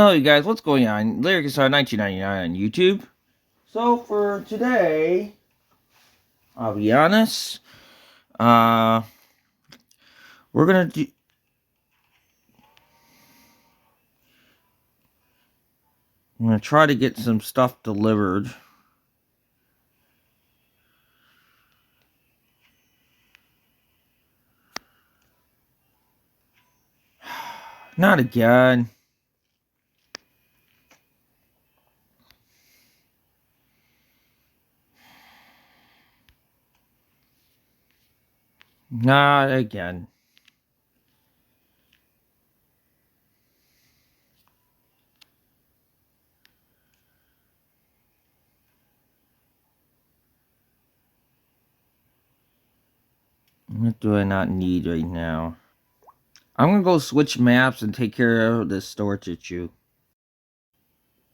Oh, you guys, what's going on? Lyric Star 1999 on YouTube. So for today, I'll be honest. Uh, we're gonna do. I'm gonna try to get some stuff delivered. Not again. Not again. What do I not need right now? I'm gonna go switch maps and take care of the storage issue.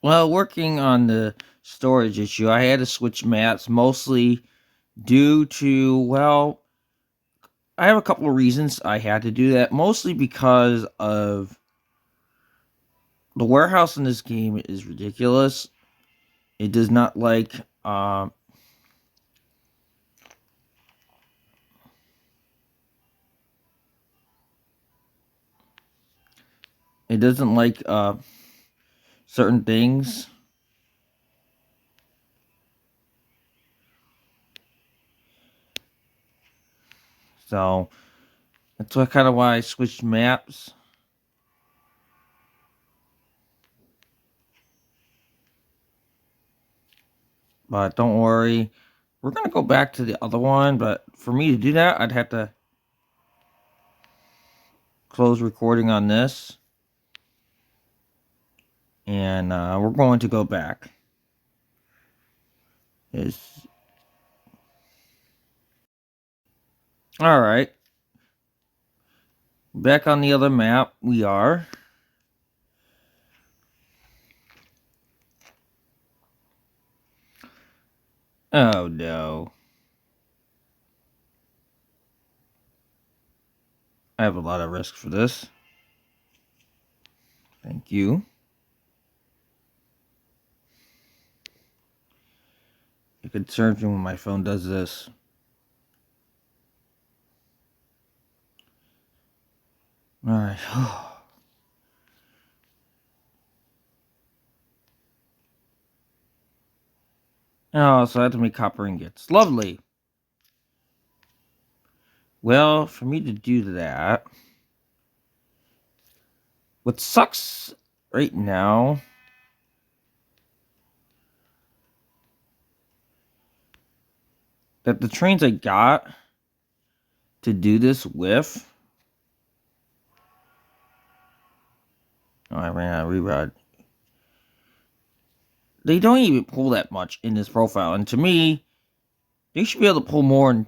Well, working on the storage issue, I had to switch maps mostly due to, well, I have a couple of reasons I had to do that. Mostly because of the warehouse in this game is ridiculous. It does not like it doesn't like certain things. So that's what kind of why I switched maps. But don't worry, we're gonna go back to the other one. But for me to do that, I'd have to close recording on this, and we're going to go back. Is all right. Back on the other map, we are. Oh no. I have a lot of risk for this. Thank you. It concerns me when my phone does this. Alright. Oh, so I have to make copper ingots. Lovely. Well, for me to do that, what sucks right now that the trains I got to do this with. Oh, I ran out of reroute. They don't even pull that much in this profile, and to me, they should be able to pull more in,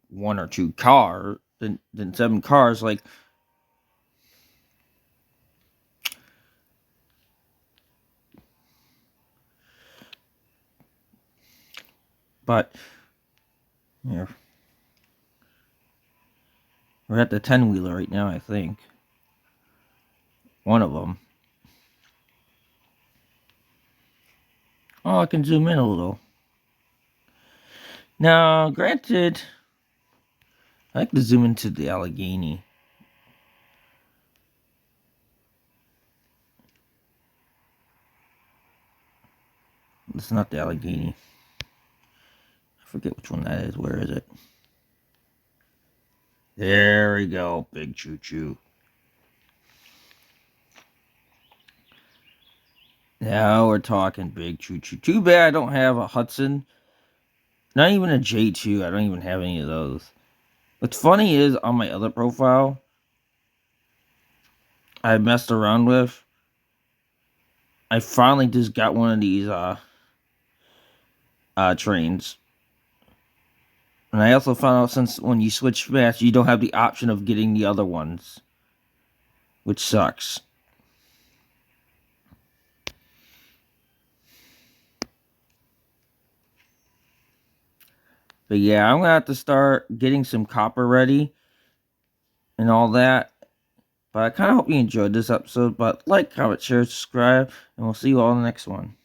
one or two cars than 7 cars. Like, but here we're at the 10-wheeler right now. I think one of them. Oh, I can zoom in a little. Now, granted, I like to zoom into the Allegheny. It's not the Allegheny. I forget which one that is. Where is it? There we go. Big choo-choo. Now we're talking big choo-choo. Too bad I don't have a Hudson. Not even a J2. I don't even have any of those. What's funny is on my other profile I messed around with, I finally just got one of these trains. And I also found out since when you switch maps, you don't have the option of getting the other ones, which sucks. But yeah, I'm gonna have to start getting some copper ready and all that. But I kind of hope you enjoyed this episode. But like, comment, share, subscribe, and we'll see you all in the next one.